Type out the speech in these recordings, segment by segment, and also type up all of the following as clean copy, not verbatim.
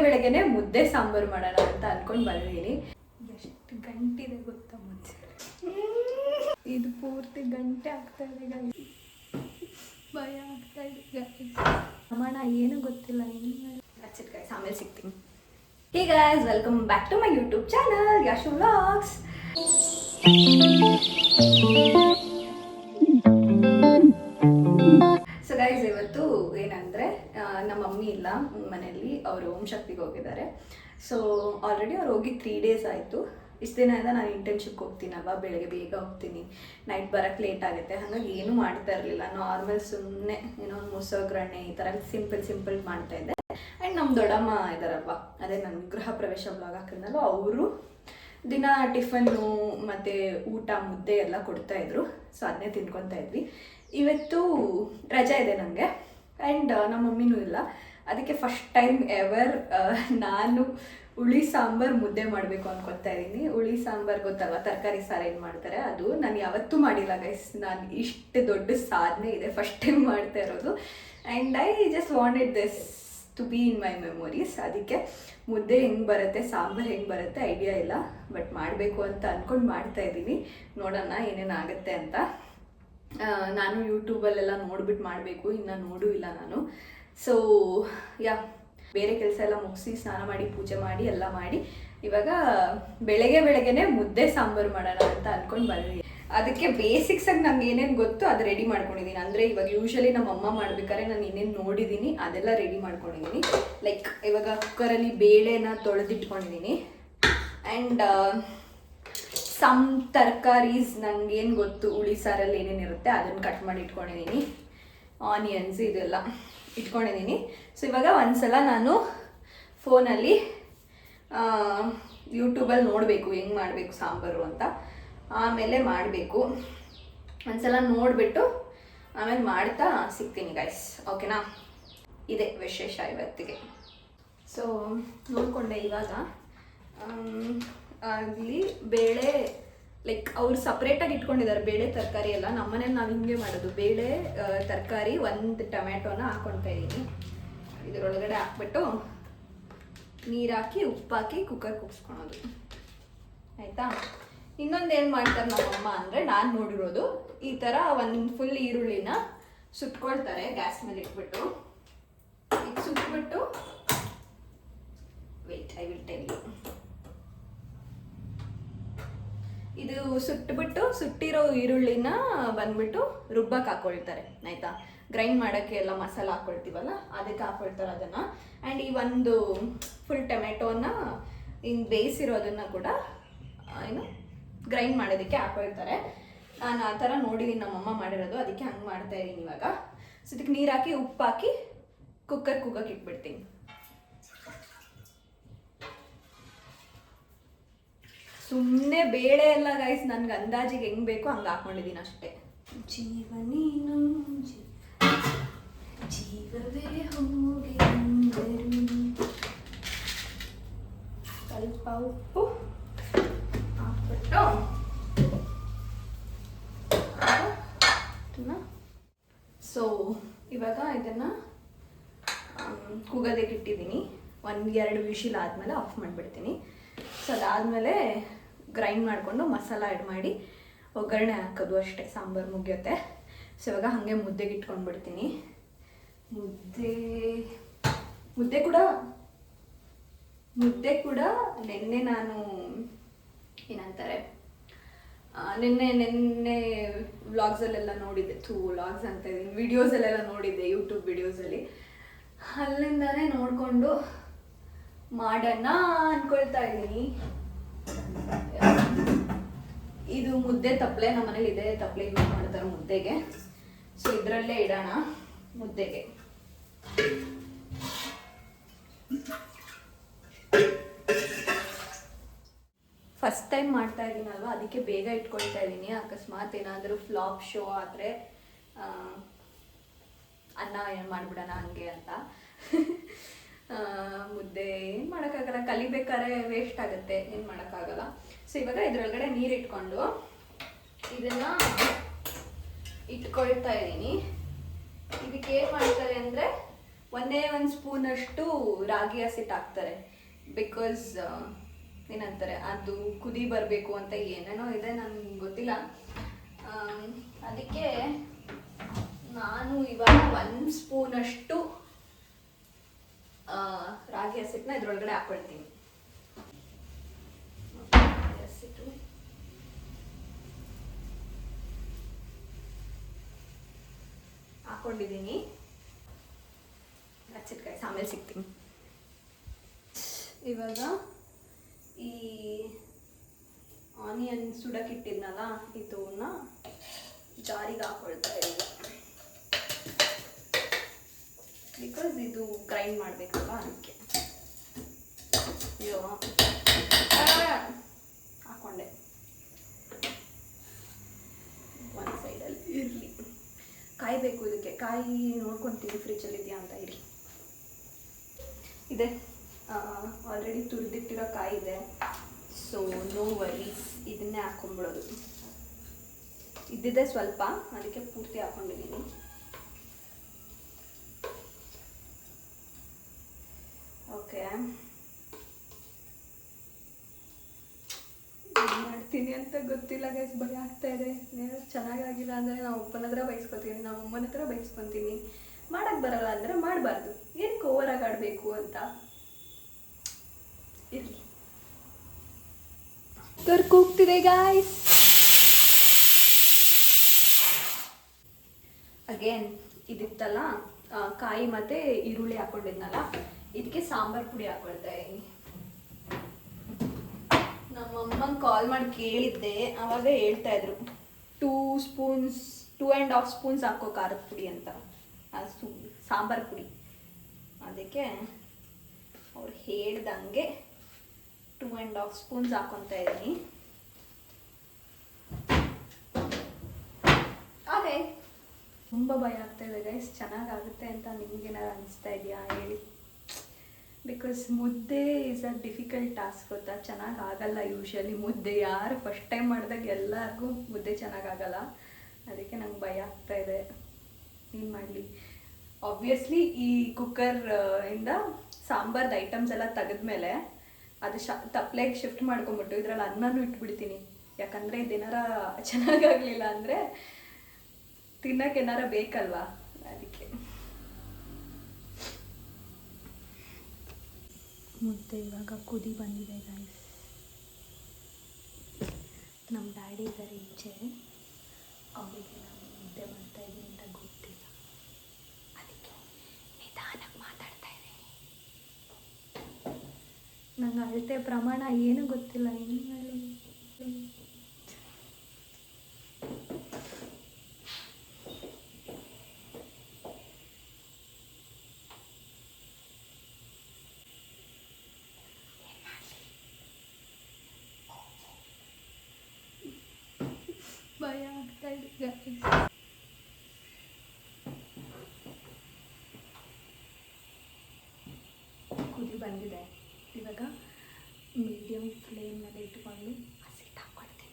ಬೆಳಗ್ಗೆನೆ ಮುದ್ದೆ ಸಾಂಬಾರು ಮಾಡೋಣ ಅಂತ ಅನ್ಕೊಂಡು ಬಂದಿದ್ದೀನಿ. ಎಷ್ಟು ಗಂಟಿದೆ ಗೊತ್ತಾ ಮುದ್ದೆ, ಇದು ಪೂರ್ತಿ ಗಂಟೆ ಆಗ್ತಾ ಇದೆ, ಭಯ ಆಗ್ತಾ ಇದೆ. ಅಮ್ಮಣ್ಣ ಏನು ಗೊತ್ತಿಲ್ಲ, ಆಮೇಲೆ ಸಿಗ್ತೀನಿ. Hey guys, welcome back to my YouTube channel Yashu vlogs. So guys, ಇವತ್ತು ಏನಂದರೆ ನಮ್ಮ ಮಮ್ಮಿ ಇಲ್ಲ ಮನೆಯಲ್ಲಿ, ಅವರು ಓಂ ಶಕ್ತಿಗೆ ಹೋಗಿದ್ದಾರೆ. ಸೊ ಆಲ್ರೆಡಿ ಅವ್ರು ಹೋಗಿ 3 days ಆಯಿತು. ಇಷ್ಟು ದಿನದಿಂದ ನಾನು ಇಂಟರ್ನ್ಶಿಪ್ಗೆ ಹೋಗ್ತೀನಲ್ವ, ಬೆಳಗ್ಗೆ ಬೇಗ ಹೋಗ್ತೀನಿ, ನೈಟ್ ಬರೋಕ್ಕೆ ಲೇಟ್ ಆಗುತ್ತೆ. ಹಾಗಾಗಿ ಏನೂ ಮಾಡ್ತಾ ಇರಲಿಲ್ಲ, ನಾರ್ಮಲ್ ಸುಮ್ಮನೆ ಏನೋ ಒಂದು ಮೊಸೊಗ್ಗರಣೆ ಈ ಥರ ಸಿಂಪಲ್ ಮಾಡ್ತಾಯಿದ್ದೆ. ಆ್ಯಂಡ್ ನಮ್ಮ ದೊಡ್ಡಮ್ಮ ಇದ್ದಾರಲ್ವ, ಅದೇ ನನ್ನ ಗೃಹ ಪ್ರವೇಶ ಬ್ಲಾಗ್ ಹಾಕಿದ್ನಲ್ವ, ಅವರು ದಿನ ಟಿಫನ್ನು ಮತ್ತು ಊಟ ಮುದ್ದೆ ಎಲ್ಲ ಕೊಡ್ತಾಯಿದ್ರು. ಸೊ ಅದನ್ನೇ ತಿನ್ಕೊತಾ ಇದ್ವಿ. ಇವತ್ತು ರಜೆ ಇದೆ ನನಗೆ, ಆ್ಯಂಡ್ ನಮ್ಮ ಮಮ್ಮಿನೂ ಇಲ್ಲ. ಅದಕ್ಕೆ ಫಸ್ಟ್ ಟೈಮ್ ಎವರ್ ನಾನು ಹುಳಿ ಸಾಂಬಾರು ಮುದ್ದೆ ಮಾಡಬೇಕು ಅನ್ಕೊತಾ ಇದ್ದೀನಿ. ಹುಳಿ ಸಾಂಬಾರು ಗೊತ್ತಲ್ವ, ತರಕಾರಿ ಸಾರು ಏನು ಮಾಡ್ತಾರೆ, ಅದು ನಾನು ಯಾವತ್ತೂ ಮಾಡಿಲ್ಲ ಗೈಸ್. ನಾನು ಇಷ್ಟು ದೊಡ್ಡ ಸಾಧನೆ ಇದೆ, ಫಸ್ಟ್ ಟೈಮ್ ಮಾಡ್ತಾ ಇರೋದು. And I just wanted this to be in my memories. ಅದಕ್ಕೆ ಮುದ್ದೆ ಹೆಂಗೆ ಬರುತ್ತೆ, ಸಾಂಬಾರು ಹೆಂಗೆ ಬರುತ್ತೆ ಐಡಿಯಾ ಇಲ್ಲ, ಬಟ್ ಮಾಡಬೇಕು ಅಂತ ಅಂದ್ಕೊಂಡು ಮಾಡ್ತಾಯಿದ್ದೀನಿ. ನೋಡೋಣ ಏನೇನಾಗುತ್ತೆ ಅಂತ. ನಾನು ಯೂಟ್ಯೂಬಲ್ಲೆಲ್ಲ ನೋಡ್ಬಿಟ್ಟು ಮಾಡಬೇಕು, ಇನ್ನು ನೋಡೂ ಇಲ್ಲ ನಾನು. ಸೊ ಬೇರೆ ಕೆಲಸ ಎಲ್ಲ ಮುಗಿಸಿ ಸ್ನಾನ ಮಾಡಿ ಪೂಜೆ ಮಾಡಿ ಎಲ್ಲ ಮಾಡಿ ಇವಾಗ ಬೆಳಗ್ಗೆನೆ ಮುದ್ದೆ ಸಾಂಬಾರು ಮಾಡೋಣ ಅಂತ ಅಂದ್ಕೊಂಡು ಬಂದಿದ್ದೀನಿ. ಅದಕ್ಕೆ ಬೇಸಿಕ್ಸಾಗಿ ನಂಗೆ ಏನೇನು ಗೊತ್ತು ಅದು ರೆಡಿ ಮಾಡ್ಕೊಂಡಿದ್ದೀನಿ. ಅಂದರೆ ಇವಾಗ ಯೂಶ್ವಲಿ ನಮ್ಮ ಅಮ್ಮ ಮಾಡ್ಬೇಕಾದ್ರೆ ನಾನು ಏನೇನು ನೋಡಿದ್ದೀನಿ ಅದೆಲ್ಲ ರೆಡಿ ಮಾಡ್ಕೊಂಡಿದ್ದೀನಿ. ಲೈಕ್ ಇವಾಗ ಕುಕ್ಕರಲ್ಲಿ ಬೇಳೆನ ತೊಳೆದಿಟ್ಕೊಂಡಿದ್ದೀನಿ. ಆ್ಯಂಡ್ ಸಮ್ ತರಕಾರೀಸ್ ನನಗೇನು ಗೊತ್ತು, ಹುಳಿ ಸಾರಲ್ಲಿ ಏನೇನಿರುತ್ತೆ ಅದನ್ನು ಕಟ್ ಮಾಡಿ ಇಟ್ಕೊಂಡಿದ್ದೀನಿ. ಆನಿಯನ್ಸ್ ಇದೆಲ್ಲ ಇಟ್ಕೊಂಡಿದ್ದೀನಿ. ಸೊ ಇವಾಗ ಒಂದ್ಸಲ ನಾನು ಫೋನಲ್ಲಿ ಯೂಟ್ಯೂಬಲ್ಲಿ ನೋಡಬೇಕು ಹೆಂಗೆ ಮಾಡಬೇಕು ಸಾಂಬಾರು ಅಂತ, ಆಮೇಲೆ ಮಾಡಬೇಕು. ಒಂದ್ಸಲ ನೋಡಿಬಿಟ್ಟು ಆಮೇಲೆ ಮಾಡ್ತಾ ಸಿಗ್ತೀನಿ ಗೈಸ್, ಓಕೆನಾ? ಇದೆ ವಿಶೇಷ ಇವತ್ತಿಗೆ. ಸೊ ನೋಡಿಕೊಂಡೆ ಇವಾಗ ಆಗಲಿ ಬೇಳೆ, ಲೈಕ್ ಅವ್ರು ಸಪ್ರೇಟಾಗಿ ಇಟ್ಕೊಂಡಿದ್ದಾರೆ ಬೇಳೆ ತರಕಾರಿ ಎಲ್ಲ. ನಮ್ಮನೇಲಿ ನಾವು ಹಿಂಗೆ ಮಾಡೋದು, ಬೇಳೆ ತರಕಾರಿ 1 ಟೊಮ್ಯಾಟೋನ ಹಾಕ್ಕೊಳ್ತಾ ಇದ್ದೀನಿ. ಇದರೊಳಗಡೆ ಹಾಕ್ಬಿಟ್ಟು ನೀರು ಹಾಕಿ ಉಪ್ಪು ಹಾಕಿ ಕುಕ್ಕರ್ ಕುಗ್ಸ್ಕೊಳೋದು, ಆಯಿತಾ? ಇನ್ನೊಂದು ಏನು ಮಾಡ್ತಾರೆ ನಮ್ಮಮ್ಮ ಅಂದರೆ, ನಾನು ನೋಡಿರೋದು ಈ ಥರ ಒಂದು ಫುಲ್ ಈರುಳ್ಳಿನ ಸುಟ್ಕೊಳ್ತಾರೆ ಗ್ಯಾಸ್ ಮೇಲೆ ಇಟ್ಬಿಟ್ಟು. ಇದು ಸುಟ್ಬಿಟ್ಟು wait I will tell you. ಇದು ಸುಟ್ಬಿಟ್ಟು ಸುಟ್ಟಿರೋ ಈರುಳ್ಳಿನ ಬಂದ್ಬಿಟ್ಟು ರುಬ್ಬಕ್ಕೆ ಹಾಕ್ಕೊಳ್ತಾರೆ, ಆಯಿತಾ? ಗ್ರೈಂಡ್ ಮಾಡೋಕ್ಕೆ ಎಲ್ಲ ಮಸಾಲ ಹಾಕ್ಕೊಳ್ತೀವಲ್ಲ ಅದಕ್ಕೆ ಹಾಕ್ಕೊಳ್ತಾರೆ ಅದನ್ನು. ಆ್ಯಂಡ್ ಈ ಒಂದು ಫುಲ್ ಟೊಮೆಟೋನ ಹಿಂಗೆ ಬೇಯಿಸಿರೋದನ್ನು ಕೂಡ ಏನು ಗ್ರೈಂಡ್ ಮಾಡೋದಕ್ಕೆ ಹಾಕ್ಕೊಳ್ತಾರೆ. ನಾನು ಆ ಥರ ನೋಡಿದ್ದೀನಿ ನಮ್ಮಮ್ಮ ಮಾಡಿರೋದು, ಅದಕ್ಕೆ ಹಂಗೆ ಮಾಡ್ತಾಯಿದ್ದೀನಿ ಇವಾಗ. ಸೊ ಇದಕ್ಕೆ ನೀರು ಹಾಕಿ ಉಪ್ಪು ಹಾಕಿ ಕುಕ್ಕರ್ ಕುಗ್ಗಕ್ಕೆ ಇಟ್ಬಿಡ್ತೀನಿ. ಸುಮ್ಮನೆ ಬೇಳೆ ಎಲ್ಲ ಗೈಸ್ ನನಗೆ ಅಂದಾಜಿಗೆ ಹೆಂಗೆ ಬೇಕೋ ಹಂಗೆ ಹಾಕ್ಕೊಂಡಿದ್ದೀನಿ ಅಷ್ಟೇ. ಜೀವನೇನು ಜೀವವೇ ಹೋಗಿ ಸ್ವಲ್ಪ ಉಪ್ಪು ಹಾಕ್ಬಿಟ್ಟು ಸೊ ಇವಾಗ ಇದನ್ನು ಕೂಗೋದಕ್ಕೆ ಇಟ್ಟಿದ್ದೀನಿ. 1-2 ವಿಶಿಲ್ ಆದಮೇಲೆ ಆಫ್ ಮಾಡಿಬಿಡ್ತೀನಿ. ಸೊ ಅದಾದಮೇಲೆ ಗ್ರೈಂಡ್ ಮಾಡಿಕೊಂಡು ಮಸಾಲ ಆ್ಯಡ್ ಮಾಡಿ ಒಗ್ಗರಣೆ ಹಾಕೋದು ಅಷ್ಟೇ, ಸಾಂಬಾರು ಮುಗಿಯುತ್ತೆ. ಸೊ ಇವಾಗ ಹಾಗೆ ಮುದ್ದೆಗೆ ಇಟ್ಕೊಂಡ್ಬಿಡ್ತೀನಿ. ಮುದ್ದೆ ಕೂಡ ನೆನ್ನೆ ನಾನು ಏನಂತಾರೆ ನಿನ್ನೆ ವ್ಲಾಗ್ಸಲ್ಲೆಲ್ಲ ನೋಡಿದ್ದೆ, ವ್ಲಾಗ್ಸ್ ಅಂತ ಇದ್ದೀನಿ, ವಿಡಿಯೋಸಲ್ಲೆಲ್ಲ ನೋಡಿದ್ದೆ, ಯೂಟ್ಯೂಬ್ ವಿಡಿಯೋಸಲ್ಲಿ. ಅಲ್ಲಿಂದನೇ ನೋಡಿಕೊಂಡು ಮಾಡೋಣ ಅಂದ್ಕೊಳ್ತಾ ಇದ್ದೀನಿ. ಇದು ಮುದ್ದೆ ತಪ್ಪಲೆ, ನಮ್ಮ ಮನೇಲಿ ಇದೆ ತಪ್ಪಲೆ ಯೂಸ್ ಮಾಡ್ತಾರೆ ಮುದ್ದೆಗೆ. ಸೊ ಇದರಲ್ಲೇ ಇಡೋಣ ಮುದ್ದೆಗೆ. ಫಸ್ಟ್ ಟೈಮ್ ಮಾಡ್ತಾ ಇದ್ದೀನಲ್ವ, ಅದಕ್ಕೆ ಬೇಗ ಇಟ್ಕೊಳ್ತಾ ಇದ್ದೀನಿ. ಅಕಸ್ಮಾತ್ ಏನಾದರೂ ಫ್ಲಾಪ್ ಶೋ ಆದರೆ ಅನ್ನ ಏನು ಮಾಡಿಬಿಡೋಣ ಹಂಗೆ ಅಂತ. ಮುದ್ದೆ ಏನು ಮಾಡೋಕ್ಕಾಗಲ್ಲ, ಕಲಿಬೇಕಾದ್ರೆ ವೇಸ್ಟ್ ಆಗುತ್ತೆ, ಏನು ಮಾಡೋಕ್ಕಾಗಲ್ಲ. ಸೊ ಇವಾಗ ಇದರೊಳಗಡೆ ನೀರು ಇಟ್ಕೊಂಡು ಇದನ್ನು ಇಟ್ಕೊಳ್ತಾ ಇದ್ದೀನಿ. ಇದಕ್ಕೆ ಏನು ಮಾಡ್ತಾರೆ ಅಂದರೆ ಒಂದು ಸ್ಪೂನಷ್ಟು ರಾಗಿ ಹಸಿಟ್ಟು ಹಾಕ್ತಾರೆ. ಬಿಕಾಸ್ ಏನಂತಾರೆ ಅದು ಕುದಿ ಬರಬೇಕು ಅಂತ ಏನೇನೋ ಇದೆ, ನನಗೆ ಗೊತ್ತಿಲ್ಲ. ಅದಕ್ಕೆ ನಾನು ಇವಾಗ 1 ಸ್ಪೂನಷ್ಟು ರಾಗಿ ಹಸಿಟ್ಟನ್ನ ಇದ್ರೊಳಗಡೆ ಹಾಕ್ಕೊಳ್ತೀನಿ. ಹಸಿಟ್ಟು ಹಾಕ್ಕೊಂಡಿದ್ದೀನಿ. ಹಚ್ಚಿಟ್ಕಾಯಿ ಆಮೇಲೆ ಸಿಗ್ತೀನಿ. ಇವಾಗ ಈ ಆನಿಯನ್ ಸುಡಕ್ಕಿಟ್ಟಿದ್ನಲ್ಲ, ಇದನ್ನ ಜಾರಿಗೆ ಹಾಕೊಳ್ತಾ ಇದ್ದೀನಿ. ಬಿಕಾಸ್ ಇದು ಗ್ರೈಂಡ್ ಮಾಡಬೇಕಲ್ಲ ಅದಕ್ಕೆ. ಅಯ್ಯೋ ಹಾಕೊಂಡೆ. ಒಂದು ಸೈಡಲ್ಲಿ ಇರಲಿ, ಕಾಯಬೇಕು. ಇದಕ್ಕೆ ಕಾಯಿ ನೋಡ್ಕೊತೀನಿ ಫ್ರಿಜ್ಜಲ್ಲಿ ಇದೆಯಾ ಅಂತ. ಇರಿ, ಇದೆ, ಆಲ್ರೆಡಿ ತುರಿದಿಟ್ಟಿರೋ ಕಾಯಿ ಇದೆ. ಸೊ ನೋ ವರೀಸ್, ಇದನ್ನೇ ಹಾಕೊಂಡ್ಬಿಡೋದು. ಇದ್ದಿದೆ ಸ್ವಲ್ಪ, ಅದಕ್ಕೆ ಪೂರ್ತಿ ಹಾಕೊಂಡಿದ್ದೀನಿ. ಓಕೆ, ಏನು ಮಾಡ್ತೀನಿ ಅಂತ ಗೊತ್ತಿಲ್ಲ ಗೈಸ್, ಭಯ ಆಗ್ತಾ ಇದೆ. ಚೆನ್ನಾಗಾಗಿಲ್ಲ ಅಂದರೆ ನಾವು ಅಪ್ಪನ ಹತ್ರ ಬೈಸ್ಕೊತೀನಿ, ನಮ್ಮ ಅಮ್ಮನ ಹತ್ರ ಬೈಸ್ಕೊತೀನಿ. ಮಾಡೋಕ್ಕೆ ಬರಲ್ಲ ಅಂದರೆ ಮಾಡಬಾರ್ದು, ಏನಕ್ಕೆ ಓವರಾಗಿ ಆಡಬೇಕು ಅಂತ. ಇರಲಿ, ಕೂಗ್ತಿದೆ ಗಾಯ್ಸ್. ಅಗೇನ್ ಇದಿತ್ತಲ್ಲ ಕಾಯಿ ಮತ್ತು ಈರುಳ್ಳಿ ಹಾಕೊಂಡಿದ್ನಲ್ಲ, ಇದಕ್ಕೆ ಸಾಂಬಾರು ಪುಡಿ ಹಾಕೊಳ್ತಾ ಇದ್ದೀನಿ. ನಮ್ಮಮ್ಮಂಗೆ ಕಾಲ್ ಮಾಡಿ ಕೇಳಿದ್ದೆ, ಆವಾಗ ಹೇಳ್ತಾ ಇದ್ರು 2.5 ಸ್ಪೂನ್ಸ್ ಹಾಕೋ ಖಾರದ ಪುಡಿ ಅಂತ, ಸಾಂಬಾರು ಪುಡಿ. ಅದಕ್ಕೆ ಅವ್ರು ಹೇಳ್ದಂಗೆ 2.5 ಸ್ಪೂನ್ಸ್ ಹಾಕೊತಾ ಇದ್ದೀನಿ. ಅದೇ ತುಂಬ ಭಯ ಆಗ್ತಾ ಇದೆ ಗೈಸ್. ಚೆನ್ನಾಗಾಗುತ್ತೆ ಅಂತ ನಿಮ್ಗೇನಾರು ಅನಿಸ್ತಾ ಇದೆಯಾ ಹೇಳಿ. ಬಿಕಾಸ್ ಮುದ್ದೆ ಈಸ್ ಅ ಡಿಫಿಕಲ್ಟ್ ಟಾಸ್ಕ್ ಗೊತ್ತಾ. ಚೆನ್ನಾಗಾಗಲ್ಲ ಯೂಶ್ವಲಿ ಮುದ್ದೆ. ಯಾರು ಫಸ್ಟ್ ಟೈಮ್ ಮಾಡಿದಾಗ ಎಲ್ಲರಿಗೂ ಮುದ್ದೆ ಚೆನ್ನಾಗಾಗಲ್ಲ. ಅದಕ್ಕೆ ನಂಗೆ ಭಯ ಆಗ್ತಾ ಇದೆ, ಏನು ಮಾಡಲಿ. ಆಬ್ವಿಯಸ್ಲಿ ಈ ಕುಕ್ಕರ್ ಇಂದ ಸಾಂಬಾರ್ದು ಐಟಮ್ಸ್ ಎಲ್ಲ ತೆಗೆದ್ಮೇಲೆ ಅದು ತಪ್ಪಲೆಗೆ ಶಿಫ್ಟ್ ಮಾಡ್ಕೊಂಬಿಟ್ಟು ಇದರಲ್ಲಿ ಅನ್ನನೂ ಇಟ್ಬಿಡ್ತೀನಿ. ಯಾಕಂದರೆ ಇದೇನಾರ ಚೆನ್ನಾಗಾಗಲಿಲ್ಲ ಅಂದರೆ ತಿನ್ನಕ್ಕೆ ಏನಾರ ಬೇಕಲ್ವಾ, ಅದಕ್ಕೆ. ಮುದ್ದೆ ಇವಾಗ ಕುದಿ ಬಂದಿದೆ ಗೈಸ್. ನಮ್ಮ ಡ್ಯಾಡಿ ಇದ್ದಾರೆ ಈಚೆ, ಅವರಿಗೆ ನಾನು ಮುದ್ದೆ ಮಾಡ್ತಾ ಇದ್ದೀನಿ ಅಂತ ಗೊತ್ತಿಲ್ಲ, ಅದಕ್ಕೆ ನಿಧಾನಕ್ಕೆ ಮಾತಾಡ್ತಾ ಇದ್ದೀನಿ. ನಂಗೆ ಅಳತೆ ಪ್ರಮಾಣ ಏನೂ ಗೊತ್ತಿಲ್ಲ, ಏನು ಹೇಳಿ. ಭಯ ಆಗ್ತಾ ಇದೆ. ಕುದಿ ಬಂದಿದೆ. ಇವಾಗ ಮೀಡಿಯಮ್ ಫ್ಲೇಮ್ನಲ್ಲಿ ಇಟ್ಕೊಂಡು ಹಸಿಟ್ಟು ಹಾಕ್ಕೊಳ್ತೀನಿ.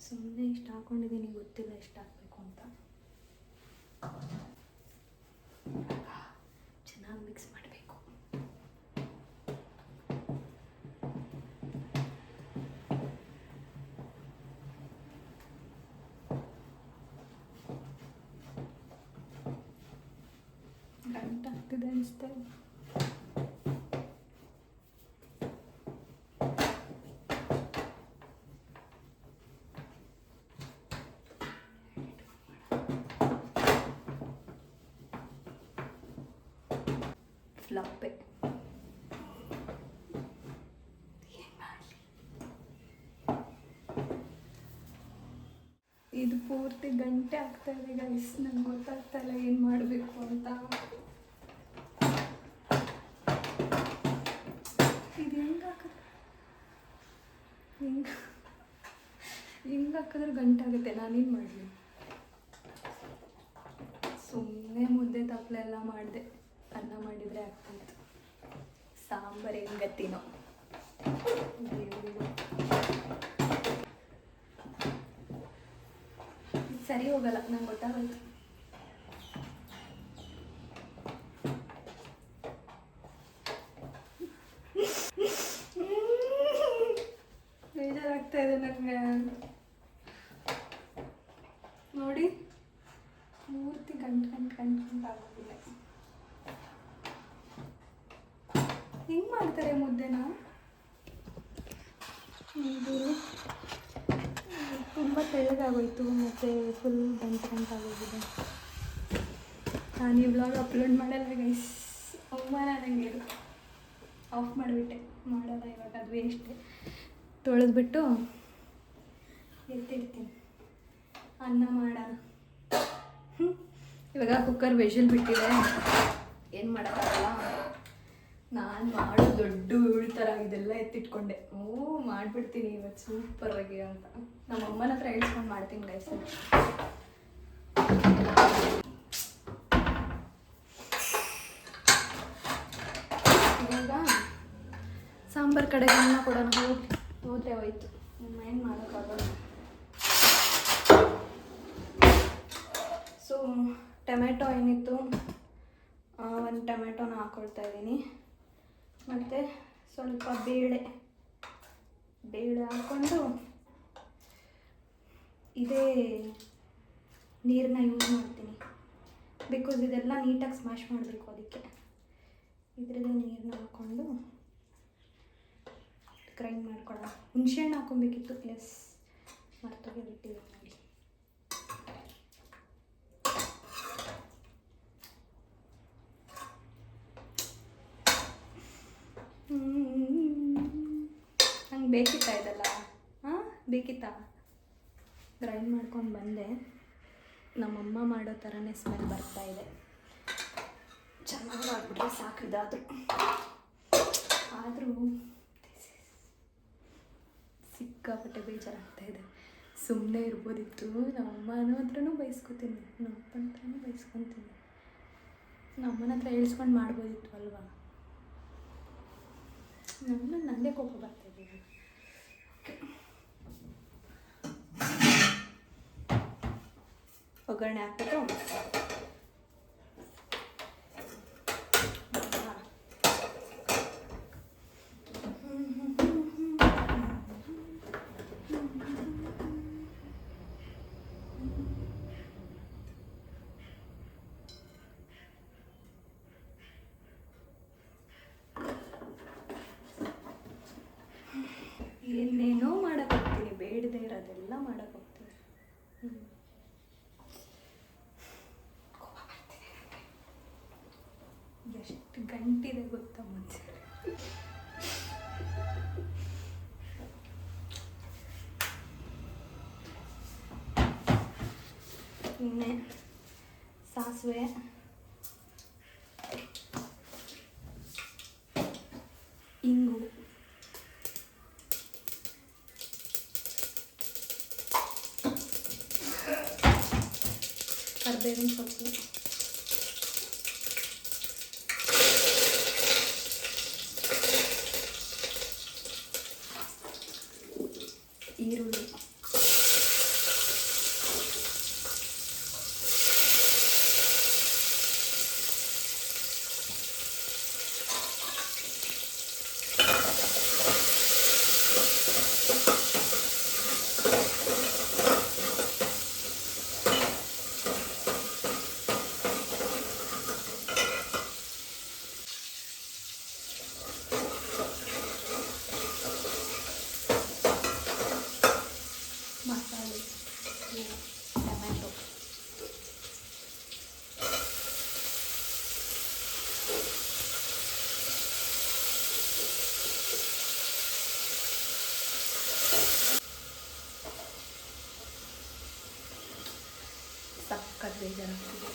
ಸುಮ್ಮನೆ ಇಷ್ಟು ಹಾಕೊಂಡಿದ್ದೀನಿ, ಗೊತ್ತಿಲ್ಲ ಎಷ್ಟು ಹಾಕಬೇಕು ಅಂತ. ಚೆನ್ನಾಗಿ ಮಿಕ್ಸ್ ಮಾಡಬೇಕು. ಗಂಟಾಗ್ತಿದೆ ಅನಿಸ್ತಾ ಇದೆ. ಫ್ಲಪ್ಪೆ ಇದು ಪೂರ್ತಿ ಗಂಟೆ ಆಗ್ತಾ ಇದೆ ಗೈಸ್. ನಂಗೆ ಗೊತ್ತಾಗ್ತಾ ಇಲ್ಲ ಏನು ಮಾಡಬೇಕು ಅಂತ. ಇದು ಹೆಂಗೆ ಹಾಕೋದು? ಹಿಂಗೆ ಹಾಕಿದ್ರೆ ಗಂಟಾಗುತ್ತೆ, ನಾನೇನು ಮಾಡಲಿ. ಸುಮ್ಮನೆ ಮುದ್ದೆ ತಪ್ಪಲೆ ಎಲ್ಲ ಮಾಡಿದೆ, ಅನ್ನ ಮಾಡಿದರೆ ಆಗ್ತಿತ್ತು. ಸಾಂಬಾರು ಹೆಂಗತ್ತಿನೋ ಸರಿ ಹೋಗಲ್ಲ, ನಂಗೆ ಗೊತ್ತಾಗೋಯ್ತು. ಬೇಜಾರಾಗ್ತಾ ಇದೆ ನನಗೆ. ನೋಡಿ ಮೂರ್ತಿ ಗಂಟು ಆಗೋದಿಲ್ಲ. ಹೆಂಗೆ ಮಾಡ್ತಾರೆ ಮುದ್ದೆನ? ಇದು ತುಂಬ ತೆಳ್ಳಗಾಗೋಯ್ತು ಮತ್ತು ಫುಲ್ ಗಂಟು ಆಗೋಗಿದೆ. ನಾನು ಈ ವ್ಲಾಗ್ ಅಪ್ಲೋಡ್ ಮಾಡಲ್ಲ ಗೈಸ್, ಅವಮಾನ ನನಗೆ. ಇದು ಆಫ್ ಮಾಡಿಬಿಟ್ಟೆ, ಮಾಡಲ್ಲ ಇವಾಗ, ಅದು ವೇಸ್ಟೆ. ತೊಳೆದ್ಬಿಟ್ಟು ಎತ್ತಿಡ್ತೀನಿ, ಅನ್ನ ಮಾಡೋಣ. ಇವಾಗ ಕುಕ್ಕರ್ ವಿಷಲ್ ಬಿಟ್ಟಿದೆ, ಏನು ಮಾಡೋಕ್ಕಾಗಲ್ಲ. ನಾನು ಮಾಡೋ ದೊಡ್ಡ ಥರ ಇದೆಲ್ಲ ಎತ್ತಿಟ್ಕೊಂಡೆ. ಮಾಡಿಬಿಡ್ತೀನಿ ಇವತ್ತು ಸೂಪರಾಗಿ ಅಂತ. ನಮ್ಮ ಅಮ್ಮನ ಹತ್ರ ಹೇಳ್ಸ್ಕೊಂಡು ಮಾಡ್ತೀನಿ ಗೈಸ್. ಇವಾಗ ಸಾಂಬಾರು ಕಡೆಗೆ ಅನ್ನ ಕೊಡೋಣ. ಹೋದ್ರೆ ಹೋಯ್ತು, ಏನು ಮಾಡೋಕ್ಕಾಗಲ್ಲ. ಸೊ ಟೊಮೆಟೊ ಏನಿತ್ತು, ಒಂದು ಟೊಮೆಟೊನ ಹಾಕ್ಕೊಳ್ತಾ ಇದ್ದೀನಿ. ಮತ್ತು ಸ್ವಲ್ಪ ಬೇಳೆ ಹಾಕ್ಕೊಂಡು ಇದೇ ನೀರನ್ನ ಯೂಸ್ ಮಾಡ್ತೀನಿ. ಬಿಕಾಸ್ ಇದೆಲ್ಲ ನೀಟಾಗಿ ಸ್ಮ್ಯಾಶ್ ಮಾಡಬೇಕು, ಅದಕ್ಕೆ ಇದರದೇ ನೀರನ್ನ ಹಾಕ್ಕೊಂಡು ಗ್ರೈಂಡ್ ಮಾಡ್ಕೊಳ್ಳೋಣ. ಹುಣಸೆಹಣ್ಣು ಹಾಕ್ಕೊಬೇಕಿತ್ತು, ಎಸ್ ಮರ್ತೋಗಿ ಬಿಟ್ಟಿದೆ ನೋಡಿ. ಹಂಗೆ ಬೇಕಿತ್ತಾ ಇದೆಲ್ಲ? ಹಾಂ ಬೇಕಿತ್ತಾ? ಗ್ರೈಂಡ್ ಮಾಡ್ಕೊಂಡು ಬಂದೆ. ನಮ್ಮಮ್ಮ ಮಾಡೋ ಥರನೇ ಸ್ಮೆಲ್ ಬರ್ತಾಯಿದೆ. ಚೆನ್ನಾಗಿ ಮಾಡಿಬಿಟ್ರೆ ಸಾಕು. ಆದರೂ ಸಿಕ್ಕಾಪಟ್ಟೆ ಬೇಜಾರಾಗ್ತಾಯಿದೆ. ಸುಮ್ಮನೆ ಇರ್ಬೋದಿತ್ತು. ನಮ್ಮಮ್ಮನ ಹತ್ರನೂ ಬೈಸ್ಕೊತೀನಿ, ನಮ್ಮಪ್ಪನ ಹತ್ರನೂ ಬೈಸ್ಕೊತೀನಿ. ನಮ್ಮನ ಹತ್ರ ಹೇಳ್ಸ್ಕೊಂಡು ಮಾಡ್ಬೋದಿತ್ತು ಅಲ್ವಾ? ನನಗೆ ಕೋಪ ಬರ್ತಾಯಿದೆ. ಒಗ್ಗರಣೆ ಹಾಕ್ಬಿಟ್ಟು ಏನೇನೋ ಮಾಡಕ್ಕೆ ಹೋಗ್ತೀನಿ, ಬೇಡದೇ ಇರೋದೆಲ್ಲ ಮಾಡಕ್ಕೆ ಹೋಗ್ತೀನಿ. ಎಷ್ಟು ಗಂಟಿದೆ ಗೊತ್ತಾ ಮುಂಚೆ. ಇನ್ನೇ ಸಾಸಿವೆ, ಇಂಗು, ಕರಿಬೇವಿನ ಸೊಪ್ಪು, ಈರುಳ್ಳಿ, ಮಸಾಲೆ, ಟೊಮೆಟೊ, ಸಕ್ಕತ್ ಬೇಜಾರಾಗ್ತಿದೆ.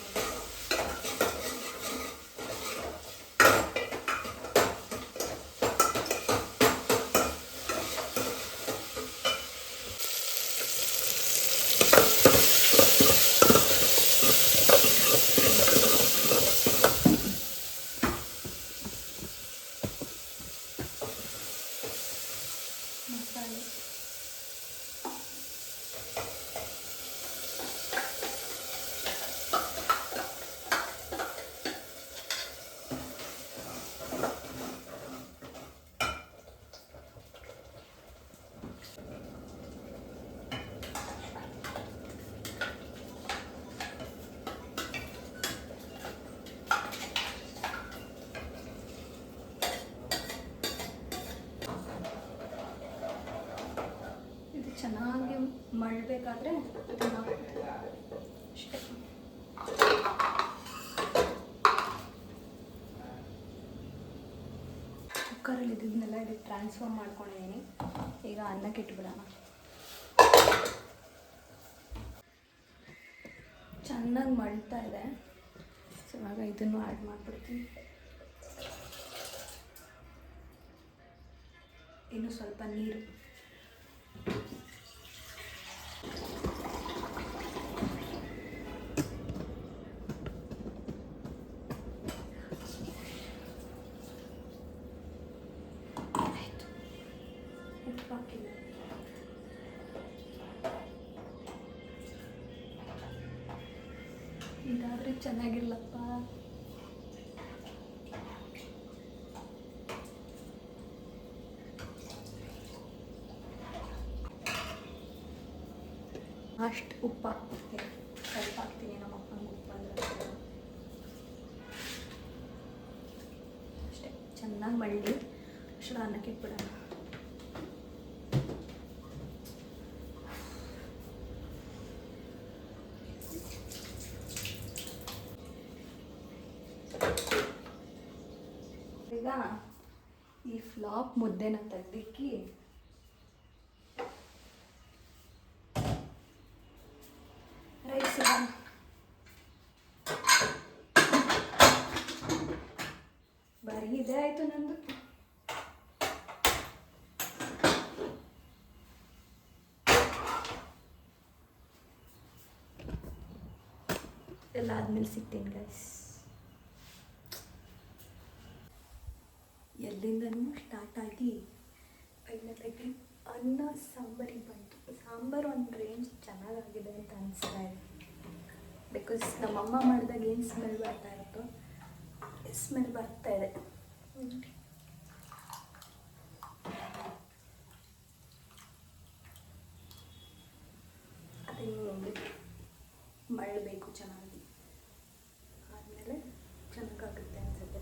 ಮಾಡಬೇಕಾದ್ರೆ ಅಷ್ಟೇ. ಕುಕ್ಕರಲ್ಲಿ ಇದನ್ನೆಲ್ಲ ಇದಕ್ಕೆ ಟ್ರಾನ್ಸ್ಫರ್ ಮಾಡ್ಕೊಂಡಿದ್ದೀನಿ. ಈಗ ಅನ್ನಕ್ಕೆ ಇಟ್ಬಿಡೋಣ. ಚೆನ್ನಾಗಿ ಮಳ್ತಾ ಇದೆ. ಸೊ ಇವಾಗ ಇದನ್ನು ಆ್ಯಡ್ ಮಾಡಿಬಿಡ್ತೀನಿ. ಇನ್ನು ಸ್ವಲ್ಪ ನೀರು. ಆಯಿತು, ಉಪ್ಪು ಹಾಕಿಲ್ಲ. ಇದಾದರೆ ಚೆನ್ನಾಗಿಲ್ಲಪ್ಪ. ಅಷ್ಟು ಉಪ್ಪು ಹಾಕ್ಬಿಡ್ತೀನಿ. ಸ್ವಲ್ಪ ಹಾಕ್ತೀನಿ, ನಮ್ಮ ಅಪ್ಪನಿಗೆ ಉಪ್ಪು ಅಂದರೆ ಅಷ್ಟೇ. ಚೆನ್ನಾಗಿ ಮಳ್ಳಿ ಅಷ್ಟು ಅನ್ನಕ್ಕೆ ಇಟ್ಬಿಡೋಣ. ಈಗ ಈ ಫ್ಲಾಪ್ ಮುದ್ದೆನ ತೆಗ್ದಿಕ್ಕಿ ರೈಸ್ ಬರೀ ಇದೇ ಆಯಿತು ನಂದು. ಎಲ್ಲ ಆದಮೇಲೆ ಸಿಗ್ತೀನಿ ಗೈಸ್. ಎಲ್ಲಿಂದನೂ ಸ್ಟಾರ್ಟ್ ಆಗಿ ಫೈನಲಾಗಿ ಅನ್ನ ಸಾಂಬಾರಿಗೆ ಬಂತು. ಸಾಂಬಾರು ಒಂದು ರೇಂಜ್ ಚೆನ್ನಾಗಾಗಿದೆ ಅಂತ ಅನಿಸ್ತಾ ಇದೆ. ಬಿಕಾಸ್ ನಮ್ಮಮ್ಮ ಮಾಡಿದಾಗ ಏನು ಸ್ಮೆಲ್ ಬರ್ತಾ ಇರುತ್ತೋ ಸ್ಮೆಲ್ ಬರ್ತಾ ಇದೆ. ಅದೇನು ಮಳ್ಳಬೇಕು ಚೆನ್ನಾಗಿ, ಆದಮೇಲೆ ಚೆನ್ನಾಗಾಗುತ್ತೆ ಅನಿಸುತ್ತೆ.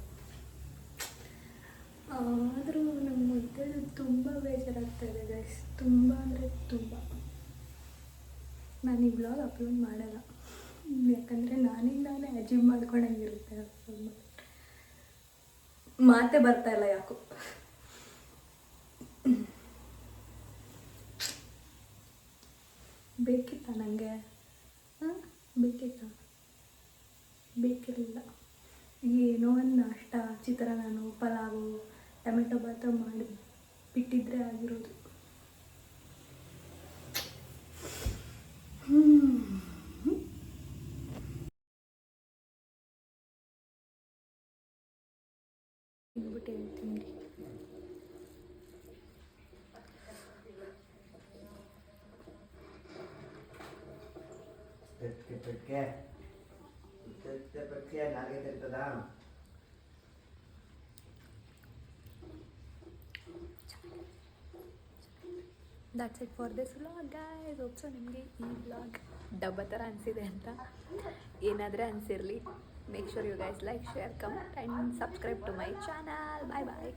ಆದರೂ ನಮ್ಮ ಮುದ್ದೆ ತುಂಬ ಬೇಜಾರಾಗ್ತಾಯಿದೆ ಗೈಸ್, ತುಂಬ ಅಂದರೆ ತುಂಬ. ನಾನು ಈ ಬ್ಲಾಗ್ ಅಪ್ಲೋಡ್ ಮಾಡಲ್ಲ, ಯಾಕಂದರೆ ನಾನೇ ಅಚೀವ್ ಮಾಡ್ಕೊಂಡಂಗಿರುತ್ತೆ. ಮಾತೇ ಬರ್ತಾಯಿಲ್ಲ ಯಾಕೋ. ಬೇಕಿತ್ತ ನನಗೆ? ಹಾಂ, ಬೇಕಿರಲಿಲ್ಲ. ಏನೋ ಒಂದು ನಾಷ್ಟ, ಚಿತ್ರಾನ್ನ, ಪಲಾವು, ಟೊಮೆಟೊ ಬಾತು ಮಾಡಿ ಬಿಟ್ಟಿದ್ರೆ ಆಗಿರೋದು. ತಿಂದ್ಬಿಟ್ಟು ಹೇಳ್ತೀನಿ. That's it for this vlog guys. Hope so ನಿಮಗೆ ಈ ವ್ಲಾಗ್ ಡಬ್ಬ ಥರ ಅನಿಸಿದೆ ಅಂತ. ಏನಾದರೆ ಅನಿಸಿರಲಿ. Make sure you guys like, share, comment and subscribe to my channel. Bye bye.